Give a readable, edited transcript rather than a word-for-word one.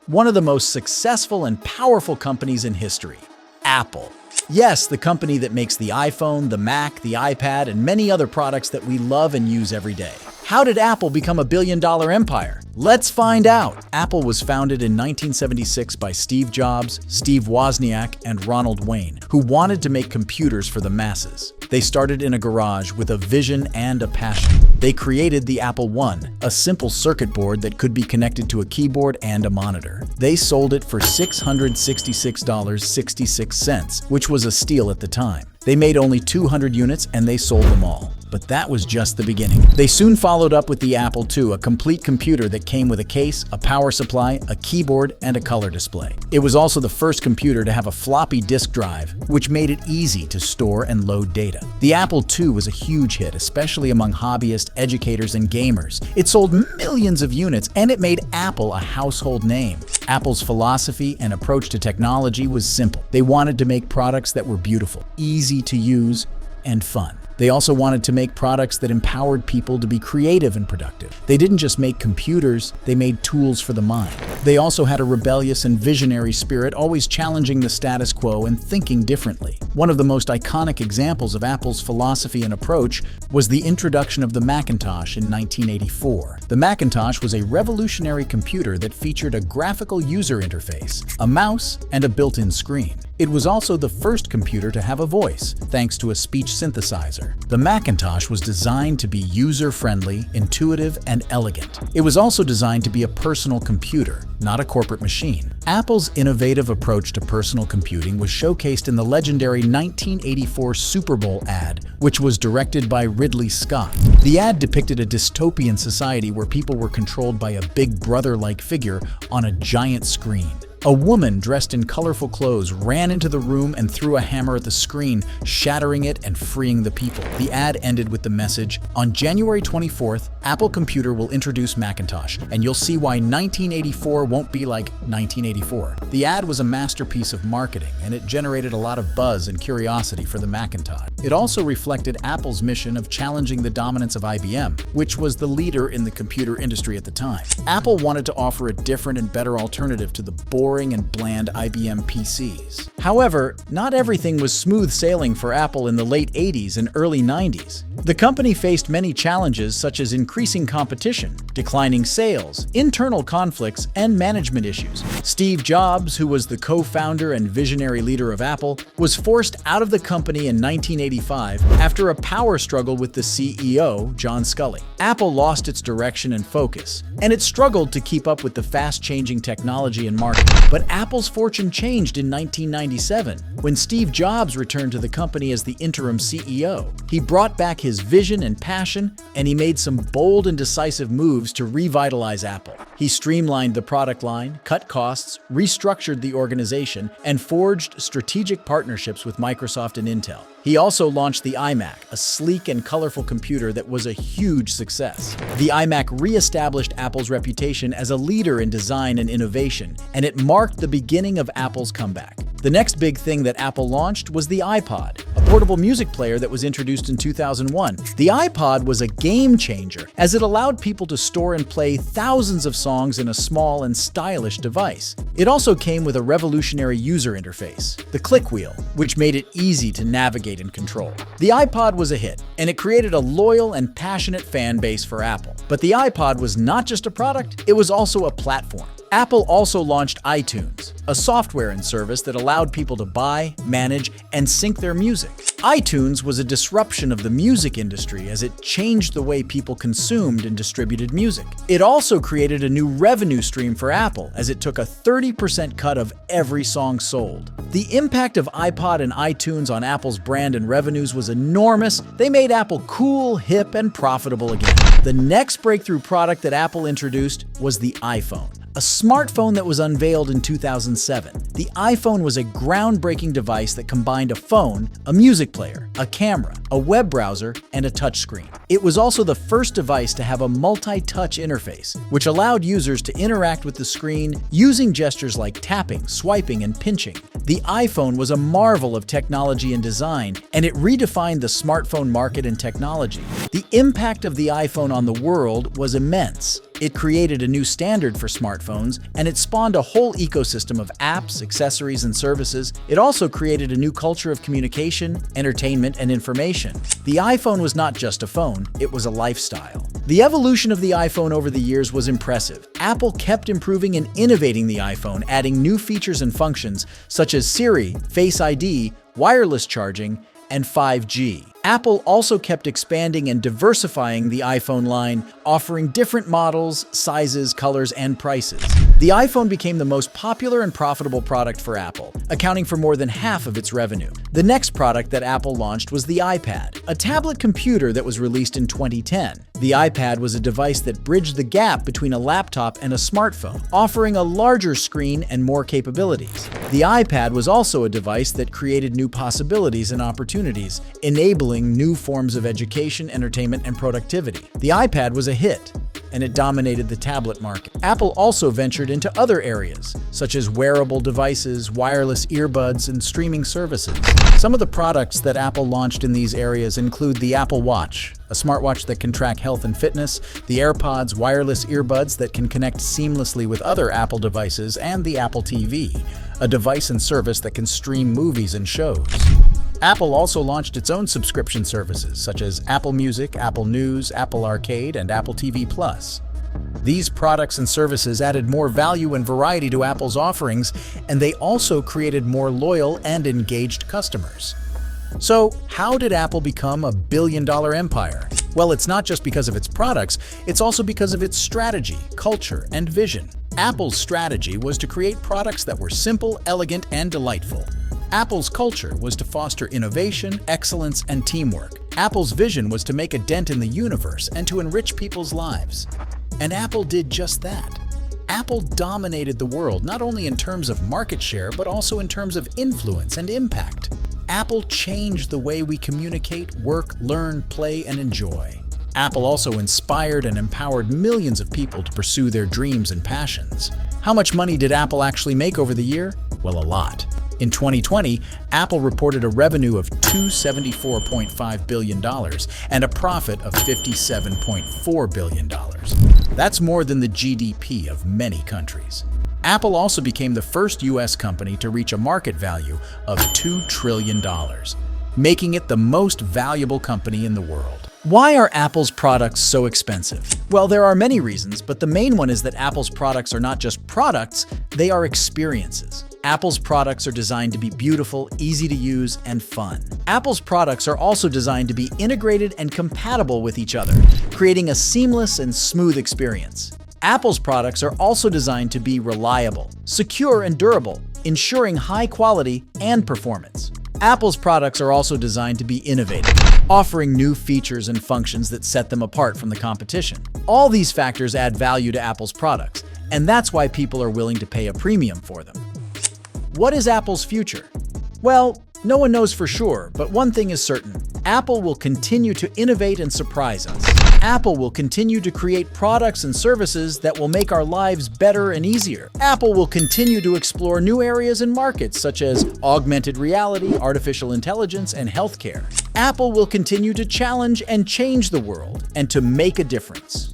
one of the most successful and powerful companies in history, Apple. Yes, the company that makes the iPhone, the Mac, the iPad, and many other products that we love and use every day. How did Apple become a billion-dollar empire? Let's find out. Apple was founded in 1976 by Steve Jobs, Steve Wozniak, and Ronald Wayne, who wanted to make computers for the masses. They started in a garage with a vision and a passion. They created the Apple I, a simple circuit board that could be connected to a keyboard and a monitor. They sold it for $666.66, which was a steal at the time. They made only 200 units and they sold them all. But that was just the beginning. They soon followed up with the Apple II, a complete computer that came with a case, a power supply, a keyboard, and a color display. It was also the first computer to have a floppy disk drive, which made it easy to store and load data. The Apple II was a huge hit, especially among hobbyists, educators, and gamers. It sold millions of units, and it made Apple a household name. Apple's philosophy and approach to technology was simple. They wanted to make products that were beautiful, easy to use, and fun. They also wanted to make products that empowered people to be creative and productive. They didn't just make computers, they made tools for the mind. They also had a rebellious and visionary spirit, always challenging the status quo and thinking differently. One of the most iconic examples of Apple's philosophy and approach was the introduction of the Macintosh in 1984. The Macintosh was a revolutionary computer that featured a graphical user interface, a mouse, and a built-in screen. It was also the first computer to have a voice, thanks to a speech synthesizer. The Macintosh was designed to be user-friendly, intuitive, and elegant. It was also designed to be a personal computer, not a corporate machine. Apple's innovative approach to personal computing was showcased in the legendary 1984 Super Bowl ad, which was directed by Ridley Scott. The ad depicted a dystopian society where people were controlled by a big brother-like figure on a giant screen. A woman dressed in colorful clothes ran into the room and threw a hammer at the screen, shattering it and freeing the people. The ad ended with the message, "On January 24th, Apple Computer will introduce Macintosh, and you'll see why 1984 won't be like 1984. The ad was a masterpiece of marketing, and it generated a lot of buzz and curiosity for the Macintosh. It also reflected Apple's mission of challenging the dominance of IBM, which was the leader in the computer industry at the time. Apple wanted to offer a different and better alternative to the boring and bland IBM PCs. However, not everything was smooth sailing for Apple in the late 80s and early 90s. The company faced many challenges such as increasing competition, declining sales, internal conflicts, and management issues. Steve Jobs, who was the co-founder and visionary leader of Apple, was forced out of the company in 1985 after a power struggle with the CEO, John Sculley. Apple lost its direction and focus, and it struggled to keep up with the fast-changing technology and market. But Apple's fortune changed in 1997 when Steve Jobs returned to the company as the interim CEO. He brought back his vision and passion, and he made some bold and decisive moves to revitalize Apple. He streamlined the product line, cut costs, restructured the organization, and forged strategic partnerships with Microsoft and Intel. He also launched the iMac, a sleek and colorful computer that was a huge success. The iMac re-established Apple's reputation as a leader in design and innovation, and it marked the beginning of Apple's comeback. The next big thing that Apple launched was the iPod, a portable music player that was introduced in 2001. The iPod was a game changer as it allowed people to store and play thousands of songs in a small and stylish device. It also came with a revolutionary user interface, the click wheel, which made it easy to navigate and control. The iPod was a hit, and it created a loyal and passionate fan base for Apple. But the iPod was not just a product, it was also a platform. Apple also launched iTunes, a software and service that allowed people to buy, manage, and sync their music. iTunes was a disruption of the music industry as it changed the way people consumed and distributed music. It also created a new revenue stream for Apple as it took a 30% cut of every song sold. The impact of iPod and iTunes on Apple's brand and revenues was enormous. They made Apple cool, hip, and profitable again. The next breakthrough product that Apple introduced was the iPhone, a smartphone that was unveiled in 2007. The iPhone was a groundbreaking device that combined a phone, a music player, a camera, a web browser, and a touchscreen. It was also the first device to have a multi-touch interface, which allowed users to interact with the screen using gestures like tapping, swiping, and pinching. The iPhone was a marvel of technology and design, and it redefined the smartphone market and technology. The impact of the iPhone on the world was immense. It created a new standard for smartphones, and it spawned a whole ecosystem of apps, accessories, and services. It also created a new culture of communication, entertainment, and information. The iPhone was not just a phone, it was a lifestyle. The evolution of the iPhone over the years was impressive. Apple kept improving and innovating the iPhone, adding new features and functions such as Siri, Face ID, wireless charging, and 5G. Apple also kept expanding and diversifying the iPhone line, offering different models, sizes, colors, and prices. The iPhone became the most popular and profitable product for Apple, accounting for more than half of its revenue. The next product that Apple launched was the iPad, a tablet computer that was released in 2010. The iPad was a device that bridged the gap between a laptop and a smartphone, offering a larger screen and more capabilities. The iPad was also a device that created new possibilities and opportunities, enabling new forms of education, entertainment, and productivity. The iPad was a hit, and it dominated the tablet market. Apple also ventured into other areas, such as wearable devices, wireless earbuds, and streaming services. Some of the products that Apple launched in these areas include the Apple Watch, a smartwatch that can track health and fitness, the AirPods wireless earbuds that can connect seamlessly with other Apple devices, and the Apple TV, a device and service that can stream movies and shows. Apple also launched its own subscription services, such as Apple Music, Apple News, Apple Arcade, and Apple TV+. These products and services added more value and variety to Apple's offerings, and they also created more loyal and engaged customers. So, how did Apple become a billion-dollar empire? Well, it's not just because of its products, it's also because of its strategy, culture, and vision. Apple's strategy was to create products that were simple, elegant, and delightful. Apple's culture was to foster innovation, excellence, and teamwork. Apple's vision was to make a dent in the universe and to enrich people's lives. And Apple did just that. Apple dominated the world not only in terms of market share, but also in terms of influence and impact. Apple changed the way we communicate, work, learn, play, and enjoy. Apple also inspired and empowered millions of people to pursue their dreams and passions. How much money did Apple actually make over the year? Well, a lot. In 2020, Apple reported a revenue of $274.5 billion and a profit of $57.4 billion. That's more than the GDP of many countries. Apple also became the first U.S. company to reach a market value of $2 trillion, making it the most valuable company in the world. Why are Apple's products so expensive? Well, there are many reasons, but the main one is that Apple's products are not just products, they are experiences. Apple's products are designed to be beautiful, easy to use, and fun. Apple's products are also designed to be integrated and compatible with each other, creating a seamless and smooth experience. Apple's products are also designed to be reliable, secure, and durable, ensuring high quality and performance. Apple's products are also designed to be innovative, offering new features and functions that set them apart from the competition. All these factors add value to Apple's products, and that's why people are willing to pay a premium for them. What is Apple's future? Well, no one knows for sure, but one thing is certain. Apple will continue to innovate and surprise us. Apple will continue to create products and services that will make our lives better and easier. Apple will continue to explore new areas and markets such as augmented reality, artificial intelligence, and healthcare. Apple will continue to challenge and change the world and to make a difference.